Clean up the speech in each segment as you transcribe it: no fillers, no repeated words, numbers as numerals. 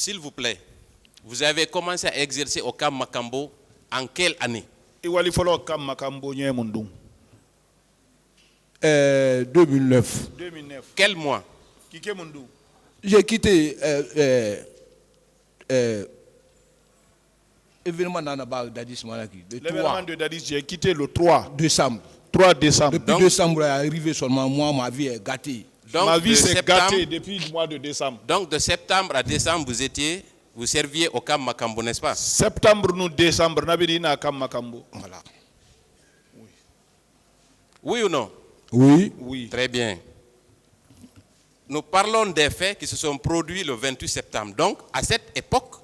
S'il vous plaît, vous avez commencé à exercer au Camp Makambo en quelle année? 2009. 2009. Quel mois? J'ai quitté événement d'Addis Malaki. L'événement de Dadis, j'ai quitté le 3 décembre. 3 décembre. Depuis Donc, décembre est arrivé seulement, moi, ma vie est gâtée. Donc, Ma vie de s'est septembre- gâtée depuis le mois de décembre. Donc de septembre à décembre, vous serviez au Camp Makambo, n'est-ce pas? Septembre, nous, décembre, Nabidina Kam Makambo. Voilà. Oui ou non? Oui. Oui. Très bien. Nous parlons des faits qui se sont produits le 28 septembre. Donc, à cette époque,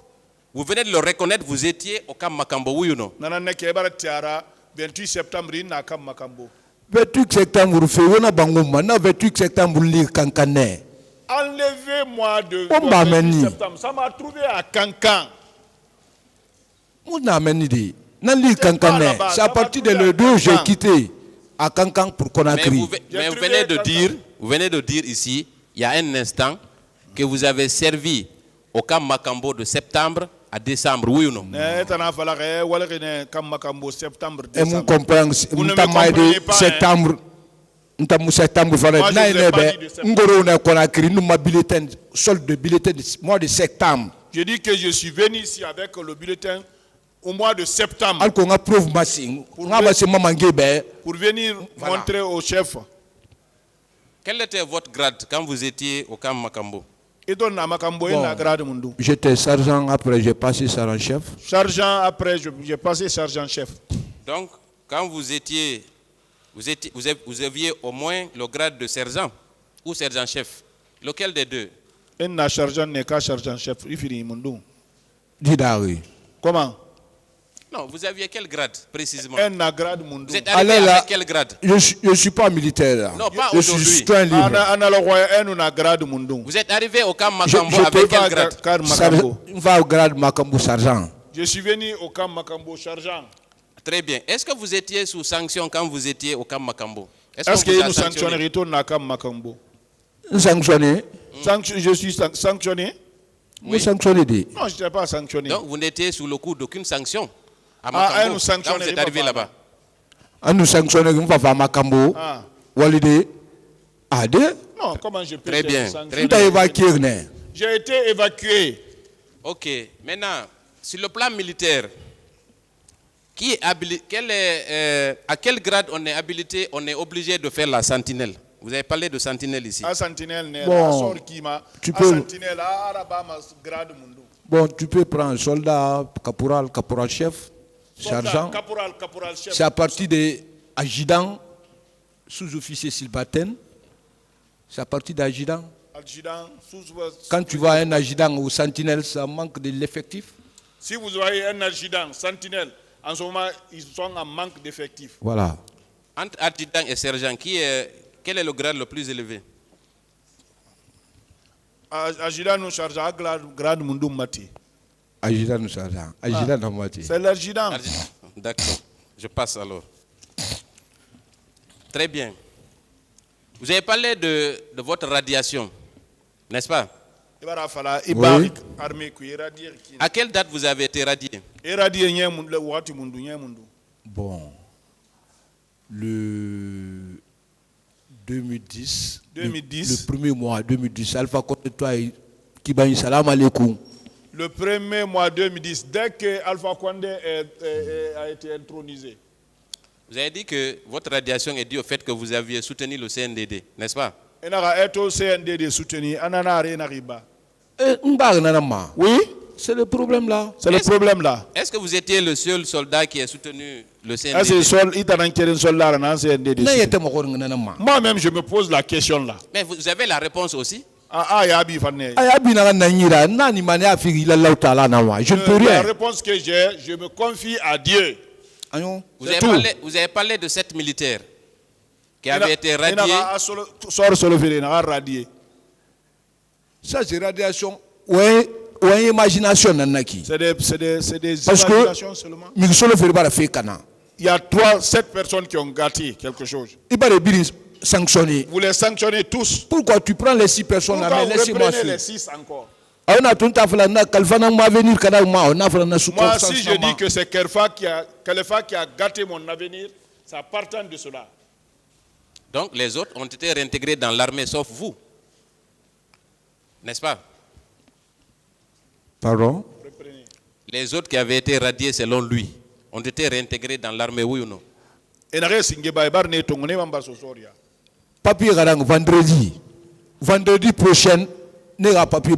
vous venez de le reconnaître, vous étiez au Camp Makambo, oui ou non? Nanane Kebara Tiara, 28 septembre, na Kam Makambo. 28 septembre, on a bangoma. 28 septembre, lire Kankane. Enlevez-moi de On m'a 28 amené. septembre. Ça m'a trouvé à Kankan. On a amené des. Nan lire C'est pas Kankane. là-bas, C'est ça à va partir de trouver à le 2 j'ai Kankan. quitté à Kankan pour Mais Conakry. vous venez de dire ici, il y a un instant, que vous avez servi au Camp Makambo de septembre à décembre, oui ou non? Septembre, Et mon décembre. comprend, Vous ne me m'ta maïde comprenez pas, septembre, m'ta septembre, Moi, je vous ai pas dit de septembre. Ngoro na Conakry, nous ma bulletin, solde de bulletin du mois de septembre. Je dis que je suis venu ici avec le bulletin au mois de septembre Alors qu'on a prouvé massing, on a passé maman Guébé. pour venir Voilà. montrer au chef. Quel était votre grade quand vous étiez au Camp Makambo? Et donc, na Makambo, Bon. na grade Mundu. J'étais sergent, après j'ai passé sergent chef. Sergent, après, j'ai passé sergent chef. Donc, quand vous aviez au moins le grade de sergent ou sergent-chef. Lequel des deux? Et na sergent n'est qu'un sergent chef. Il finit Mundu. Didari. Comment? Non, vous aviez quel grade précisément? Un na grade Mundu. Vous êtes arrivé Allez là. avec quel grade? Je ne suis pas militaire. Là. Non, pas je suis aujourd'hui. citoyen libre. Ana le roi, un na grade Mundu. Vous êtes arrivé au Camp Je Makambo peux avec pas quel grade? car Makambo. On va au grade Makambo sergent. Je suis venu au camp Makambo sergent. Très bien. Est-ce que vous étiez sous sanction quand vous étiez au Camp Makambo? Est-ce qu'on vous que a nous sanctionné? sanctionnerons tout na camp Makambo? Sanctionné. Je suis sanctionné? Nous sanctionné des. Non, je n'étais pas sanctionné. Donc vous n'étiez sous le coup d'aucune sanction à Ah, Makambo nous sanctionnez quand vous êtes pas arrivé vraiment. là-bas. On nous sanctionne, on va faire Makambo. Ah. Walide. Ade. Non, comment je peux Très te bien, sanctionner? très On t'a évacué. né. J'ai été évacué. Ok. Maintenant, sur le plan militaire, qui est à quel grade on est habilité, on est obligé de faire la sentinelle? Vous avez parlé de sentinelle ici. À Sentinelle, né, Bon, à Sor Kima, tu à peux- Sentinelle, à Arabama, grade Mundu. Bon, tu peux prendre soldat, caporal, caporal chef, sergent. Caporal chef. C'est à partir de adjudant, sous-officier Silbaten. C'est à partir d'adjudant. Adjudant, Quand tu vois un adjudant ou sentinelle, ça manque de l'effectif. si vous voyez un adjudant, Sentinelle, en ce moment, ils sont en manque d'effectifs. Voilà. Entre adjudant et sergent, quel est le grade le plus élevé? Adjudant nous charge à grade Mundu Mati. Adjudant nous sergent. Adjudant dans moitié. C'est l'adjudant. D'accord. Je passe alors. Très bien. Vous avez parlé de votre radiation, n'est-ce pas? À quelle date vous avez été radié? Bon. Le 2010. 2010. Le premier mois 2010. Alpha contre toi, Kibani salam alaikum. Le premier mois 2010, dès que Alpha Condé a été intronisé. Vous avez dit que votre radiation est due au fait que vous aviez soutenu le CNDD, n'est-ce pas? Oui, c'est le problème là. C'est le problème là. Est-ce que vous étiez le seul soldat qui a soutenu le CNDD? Moi-même, je me pose la question là. Mais vous avez la réponse aussi? Je ne peux La rien. réponse que j'ai, je me confie à Dieu. Vous avez parlé de 7 militaires qui avaient été radiés. Ça, c'est radiation. Ouais, imagination. C'est des Parce imaginations seulement. que Il y a 7 personnes qui ont gâté quelque chose. il va les sanctionner. Vous les sanctionnez tous. Pourquoi tu prends les 6 personnes là, Pourquoi mais vous laissez-moi reprenez suivre. les 6 encore? Moi, si je dis que c'est Khalifa qui a gâté mon avenir, ça partant de cela. Donc les autres ont été réintégrés dans l'armée, sauf vous. N'est-ce pas? Pardon? Les autres qui avaient été radiés selon lui ont été réintégrés dans l'armée, oui ou non? Papier vendredi. Vendredi prochain, papier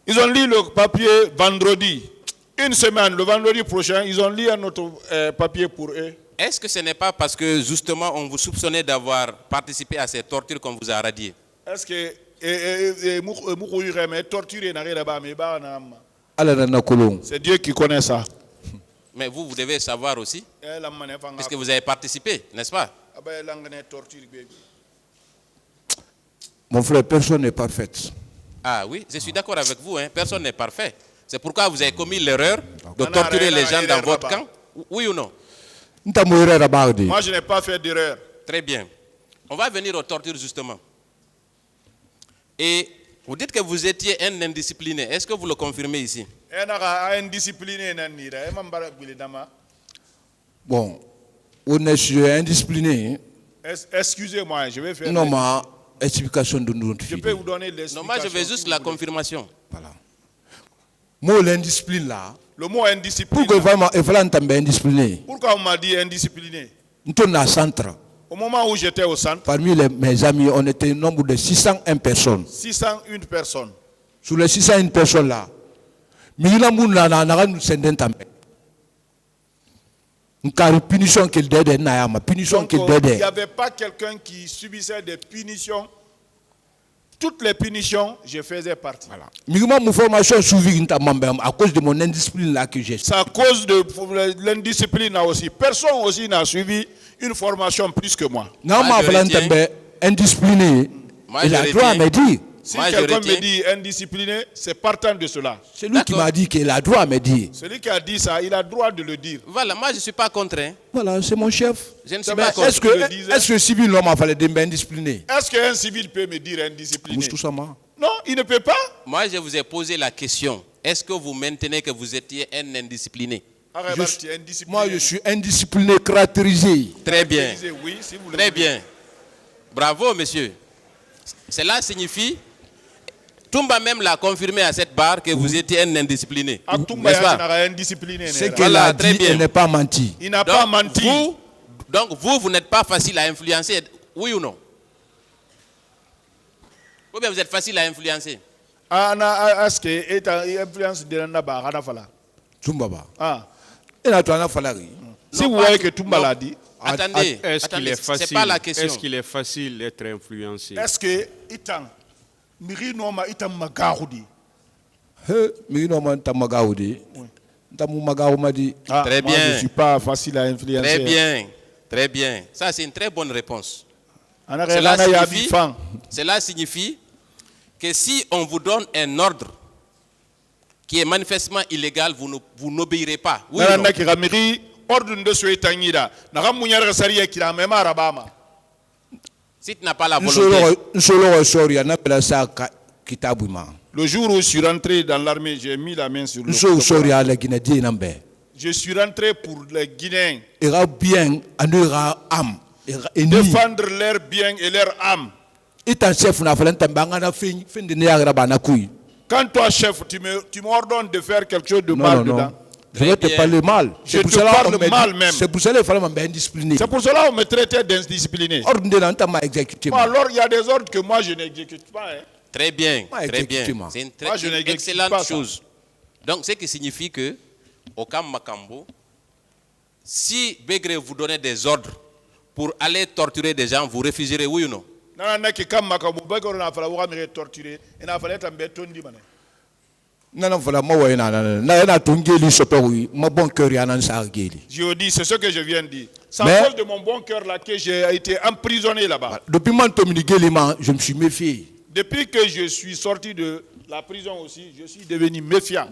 ils ont lu le papier vendredi. Une semaine, le vendredi prochain, ils ont lu un autre papier pour eux. Est-ce que ce n'est pas parce que justement on vous soupçonnait d'avoir participé à ces tortures qu'on vous a radié? Est-ce que c'est Dieu qui connaît ça? Mais vous devez savoir aussi, puisque vous avez participé, n'est-ce pas? Mon frère, personne n'est parfait. Ah oui, je suis d'accord avec vous, hein. Personne n'est parfait. C'est pourquoi vous avez commis l'erreur de torturer les gens dans votre camp, oui ou non? Moi, je n'ai pas fait d'erreur. Très bien. On va venir aux tortures justement. Et vous dites que vous étiez un indiscipliné. Est-ce que vous le confirmez ici? Bon, on est indiscipliné. Excusez-moi, je vais faire... Non, ma explication de nous. Je peux vous donner l'explication. Non, moi je veux juste la confirmation. Voilà. Moi, l'indiscipline là. Le mot indiscipliné. Pourquoi il fallait indiscipliné? Pourquoi on m'a dit indiscipliné? Nous sommes au centre. Au moment où j'étais au centre, parmi mes amis, on était un nombre de 601 personnes. 601 personnes. Sur les 601 personnes là, il y avait pas quelqu'un qui subissait des punitions. Toutes les punitions, je faisais partie. Voilà. Mon formation suivie à cause de mon indiscipline là que j'ai. C'est à cause de l'indiscipline là aussi. Personne aussi n'a suivi une formation plus que moi. Non, moi, indiscipliné. Il a droit à me dire. Si quelqu'un me dit indiscipliné, c'est partant de cela. C'est lui qui m'a dit qu'il a droit à me dire. Celui qui a dit ça, il a droit de le dire. Voilà, moi je ne suis pas contre. Hein. Voilà, c'est mon chef. Je ne suis pas contre. Est-ce que civil l'homme a fallu dire indiscipliné? Est-ce qu'un civil peut me dire indiscipliné? Non, il ne peut pas. Moi je vous ai posé la question. Est-ce que vous maintenez que vous étiez un indiscipliné? Moi je suis indiscipliné, caractérisé. Très bien. Oui, si vous Très bien. Bravo monsieur. Cela signifie... Toumba même l'a confirmé à cette barre que vous étiez un indiscipliné. C'est qu'il a dit, il n'est pas menti. Il n'a pas menti. Donc vous n'êtes pas facile à influencer, oui ou non? Ou bien vous êtes facile à influencer? Est-ce que influence de la Tumbaba. Si vous voyez que Toumba l'a dit. Attendez, c'est pas la question. Est-ce qu'il est facile d'être influencé? Est-ce que Miri Noma itam magaoudi. Miri Noma itam magaoudi. Très bien. Moi, je ne suis pas facile à influencer. Très bien. Très bien. Ça, c'est une très bonne réponse. Cela signifie que si on vous donne un ordre qui est manifestement illégal, vous n'obéirez pas. Oui ou non? Si tu n'as pas la volonté. Le jour où je suis rentré dans l'armée, j'ai mis la main sur le Je suis rentré pour les Guinéens. Défendre leurs biens et leur âme. Quand toi, chef, tu m'ordonnes de faire quelque chose de mal dedans. Je vais te parler mal. Je te parle mal même. C'est pour cela qu'il fallait m'indiscipliner. C'est pour cela qu'on me traitait d'indiscipliné. Alors il y a des ordres que moi je n'exécute pas. Hein. Très bien, très bien. C'est une excellente chose. Donc ce qui signifie que, au Camp Makambo, si Begré vous donnait des ordres pour aller torturer des gens, vous refuserez, oui ou non? Je dis, c'est ce que je viens de dire. C'est à cause de mon bon cœur là que j'ai été emprisonné là-bas. Depuis je me suis méfié. Depuis que je suis sorti de la prison aussi, je suis devenu méfiant.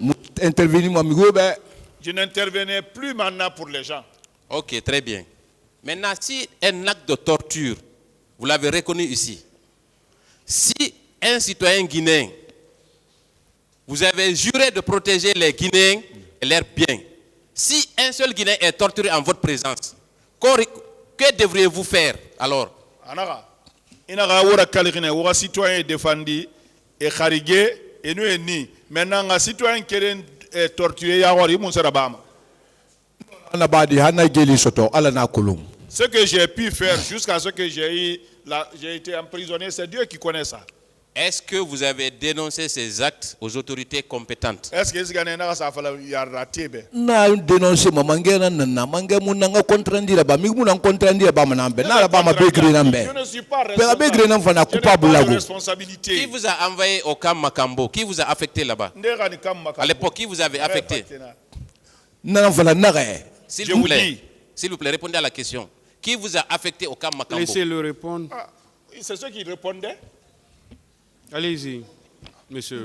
Je n'intervenais plus maintenant pour les gens. Ok, très bien. Maintenant, si un acte de torture, vous l'avez reconnu ici, si un citoyen guinéen vous avez juré de protéger les Guinéens et leurs biens. Si un seul Guinéen est torturé en votre présence, que devriez-vous faire alors? Anaka, inaka wora kaligine, wora citoyen défendu et kharigé et nous ni. Maintenant, un citoyen qui est torturé, ya wori monsara bama. Ce que j'ai pu faire jusqu'à ce que j'ai été emprisonné, c'est Dieu qui connaît ça. Est-ce que vous avez dénoncé ces actes aux autorités compétentes? Est-ce que ça fait na dénoncé mamangena na manga munanga contrandira ba miguna contrandira ba manambe na ba ma begre nambe. Je ne suis pas responsable. Qui vous a envoyé au camp Makambo? Qui vous a affecté là-bas? À l'époque, qui vous avez affecté? S'il vous plaît, répondez à la question. Qui vous a affecté au camp Makambo? Laissez-le répondre. C'est ceux qui répondaient. Allez-y, monsieur.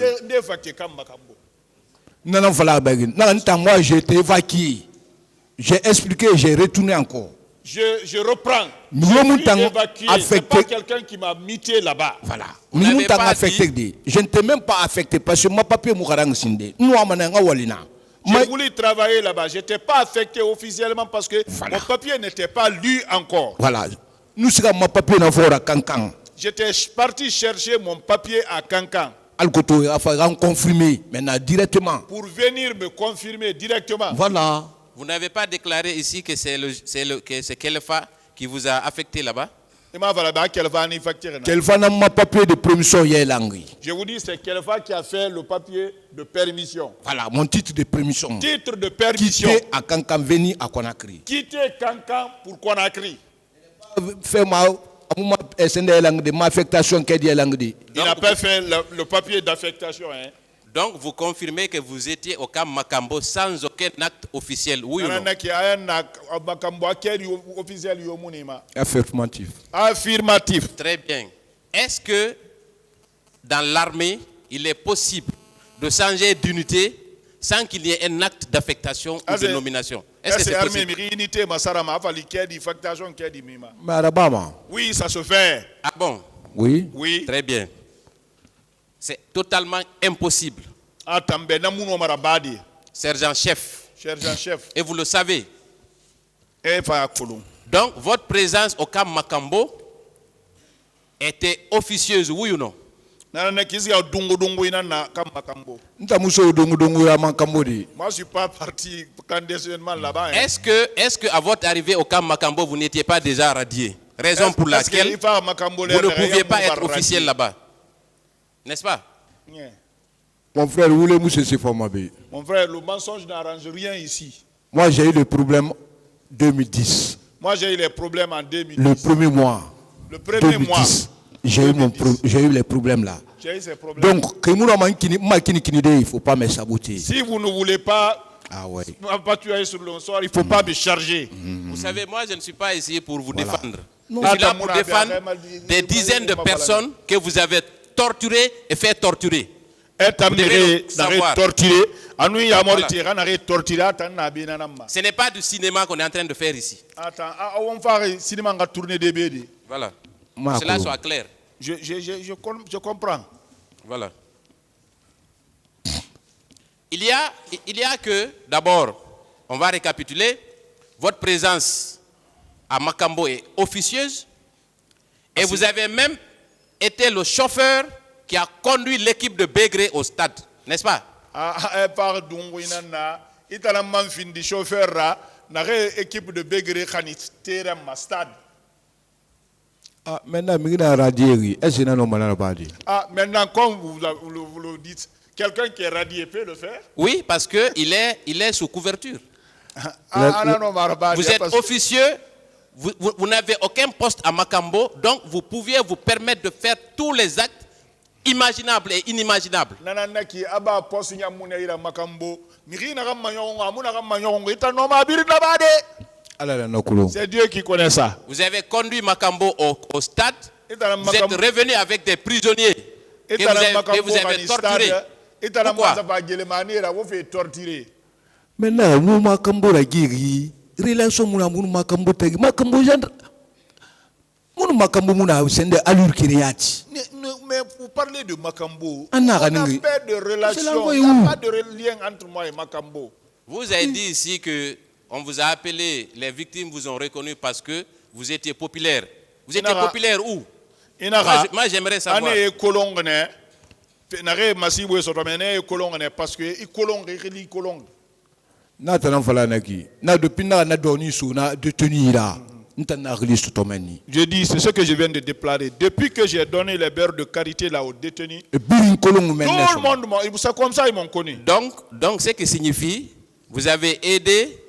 Moi, j'ai été évacué. J'ai expliqué, j'ai retourné encore. Je reprends. C'est pas quelqu'un qui m'a muté là-bas. Voilà. Je ne t'ai même pas affecté parce que ma papier j'ai voulu travailler là-bas. Je n'étais pas affecté officiellement parce que mon papier n'était pas lu encore. Voilà. Nous sommes ma papier dans Fora Kankan. J'étais parti chercher mon papier à Kankan. Alkoto a fallu confirmer maintenant directement. Pour venir me confirmer directement. Voilà. Vous n'avez pas déclaré ici que c'est Kelfa qui vous a affecté là-bas? Kelfa n'a pas papier de permission yelangui. Je vous dis, c'est Kelfa qui a fait le papier de permission. Voilà, mon titre de permission. Titre de permission. Quitter à Kankan, venir à Conakry. Quitter Kankan pour Conakry. Fait ma affectation qui est dit. Il n'a pas fait le papier d'affectation. Hein. Donc vous confirmez que vous étiez au camp Makambo sans aucun acte officiel, oui ou non? Affirmatif. Affirmatif. Très bien. Est-ce que dans l'armée, il est possible de changer d'unité sans qu'il y ait un acte d'affectation ou de nomination? Est-ce que c'est possible? Oui, ça se fait. Ah bon? Oui. Oui. Très bien. C'est totalement impossible. Sergent-chef. Sergent-chef. Et vous le savez. Donc, votre présence au camp Makambo était officieuse, oui ou non? Moi, je suis pas parti clandestinement là-bas. Est-ce que à votre arrivée au camp Makambo, vous n'étiez pas déjà radié? Raison pour laquelle vous ne pouviez pas être officiel là-bas. N'est-ce pas? Mon frère, vous voulez c'est Mon frère, le mensonge n'arrange rien ici. Moi, j'ai eu le problème 2010. Moi, j'ai eu les problèmes en 2010. Le premier mois. Le premier mois. J'ai eu les problèmes là. J'ai eu ces problèmes. Donc, il ne faut pas me saboter. Si vous ne voulez pas tuer sur le sort, il ne faut pas me charger. Vous savez, moi, je ne suis pas ici pour vous défendre. Je suis là pour défendre des dizaines de personnes que vous avez torturées et fait torturer. Ce n'est pas du cinéma qu'on est en train de faire ici. Voilà. Que cela soit clair. Je comprends. Voilà. Il y a que, d'abord, on va récapituler, votre présence à Makambo est officieuse et vous avez même été le chauffeur qui a conduit l'équipe de Bégré au stade, n'est-ce pas? Maintenant, comme vous le dites, quelqu'un qui est radié peut le faire? Oui, parce qu'il est sous couverture. Vous êtes officieux, vous n'avez aucun poste à Makambo, donc vous pouviez vous permettre de faire tous les actes imaginables et inimaginables. C'est Dieu qui connaît ça. Vous avez conduit Makambo au stade, vous êtes revenu avec des prisonniers que vous avez torturés. Pourquoi? Maintenant, nous Makambo la guéri, relation mouna mouna Makambo tegi, Makambo gendre, mouna Makambo mouna sende allure kiriati. Mais parlez de Makambo. Ah, On non, n'a non, pas de relation. l'envoie Il n'y où? a pas de lien entre moi et Makambo. Vous avez dit ici que on vous a appelé, les victimes vous ont reconnu parce que vous étiez populaire. Vous étiez Inara. populaire où? Inara. Moi, j'aimerais savoir. Ane kolongene. Nare masibo sotomene kolongene parce que i kolonge i kolonge. Na tanan fala naki. Na depuis na doni sou na détenu là. Ntana release tomeni. Je dis, c'est ce que je viens de déclarer. Depuis que j'ai donné les beurres de carité là aux détenus, Et birin kolongu tout maintenant. le monde, c'est comme ça ils m'ont connu. Donc, ce qui signifie, vous avez aidé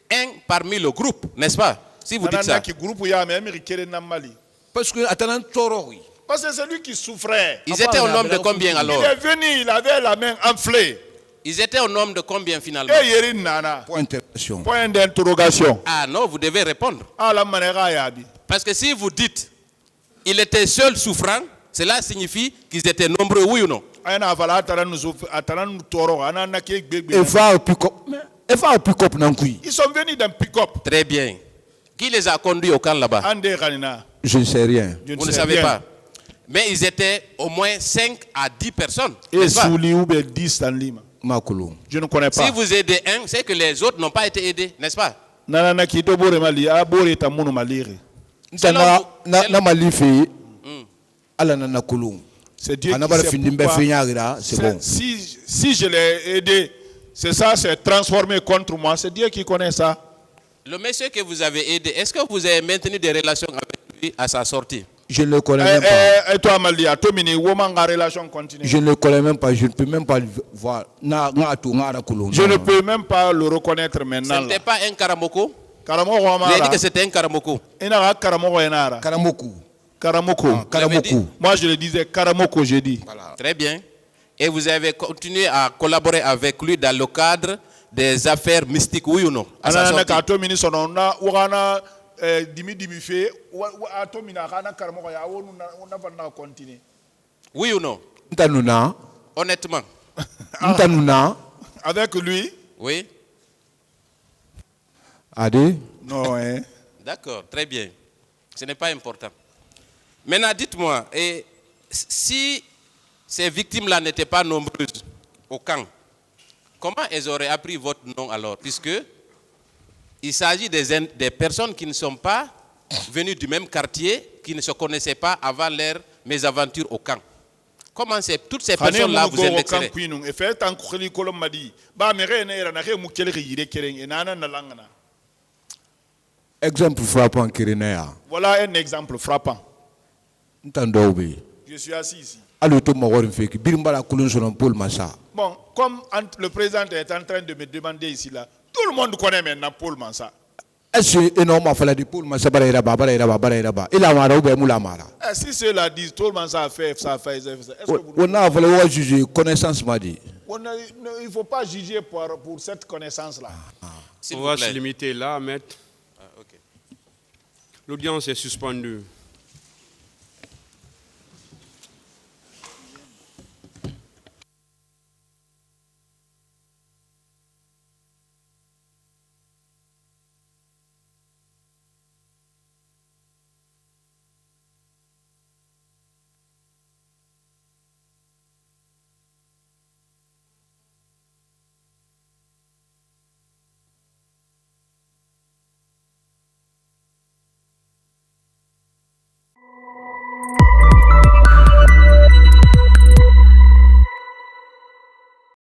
un parmi le groupe, n'est-ce pas? Si vous dites ça. Qui groupe ya mais américain na Mali. Parce que atanan toro oui. Parce que c'est lui qui souffrait. Ils étaient au nombre de combien Il alors? est venu, il avait la main enflée. Ils étaient au nombre de combien finalement? Et Yerin Nana. Point d'interrogation. Point d'interrogation. Ah non, vous devez répondre. Ah la manera yabi. Parce que si vous dites il était seul souffrant, cela signifie qu'ils étaient nombreux, oui ou non? Ayana vala ataran toro anana ke gbegbe. Et va au pick-up. Et va au pick-up nankui. Ils sont venus dans pick-up. Très bien. Qui les a conduits au camp là-bas? Ande Kanina. Je ne sais rien. Je Vous ne sais savez rien. pas. Mais ils étaient au moins 5 à 10 personnes. Et n'est-ce pas? Souli ou 10 dans Lima. Makulu. Je ne connais pas. Si vous aidez un, c'est que les autres n'ont pas été aidés, n'est-ce pas? Nana ki to bore mali a bore ta munu malire. Ntana na malifi. Ala na nakulu. C'est Dieu Anabara qui sait findimbe pourquoi. finyagira, c'est bon. Si je l'ai aidé, c'est ça, c'est transformé contre moi. C'est Dieu qui connaît ça. Le monsieur que vous avez aidé, est-ce que vous avez maintenu des relations avec lui à sa sortie? Je ne le connais même pas. Et toi, Malia, toi, mini, woman, la relation continue. Je ne le connais même pas. Je ne peux même pas le voir. Je ne peux même pas le reconnaître Ce maintenant. n'était pas un Karamoko? Karamoko, Vous avez dit Amara. que c'était un Karamoko. Inara, Karamoko, Enara. Karamoku. Karamoko. Karamoku. Moi, je le disais Karamoko, j'ai dit. Très bien. Et vous avez continué à collaborer avec lui dans le cadre des affaires mystiques, oui ou non? À sa Anana, sortie. Kato, mini, sonona, Urana, dimi, fait, Ato, mina, Rana, Karamoko, ya, on n'a pas continué. Oui ou non? Ntanuna. Honnêtement. Ntanuna. Avec lui? Oui? Ade. Non, hein. D'accord, très bien. Ce n'est pas important. Maintenant, dites-moi, et si ces victimes-là n'étaient pas nombreuses au camp, comment elles auraient appris votre nom alors? Puisque il s'agit des personnes qui ne sont pas venues du même quartier, qui ne se connaissaient pas avant leur mésaventure au camp. Comment toutes ces personnes-là vous indexeraient? Exemple frappant Kirinea. Voilà un exemple frappant. Ntandobe. Je suis assis ici. Aluto Mawarin Feki. Birimbala Kulun Sonon Paul Massa. Bon, comme le président est en train de me demander ici là, tout le monde connaît maintenant Paul Mansa. Est-ce que énormément fallait de Paul Massa Barayaba, Barayaba, Barayaba. Il a marre ou bien Moulamara. Si ceux-là disent Paul Mansa a fait ça, est-ce que vous On a fallu juger connaissance m'a dit. il ne faut pas juger pour cette connaissance-là. S'il On vous va plaît. se limiter là, maître. Ah, ok. L'audience est suspendue.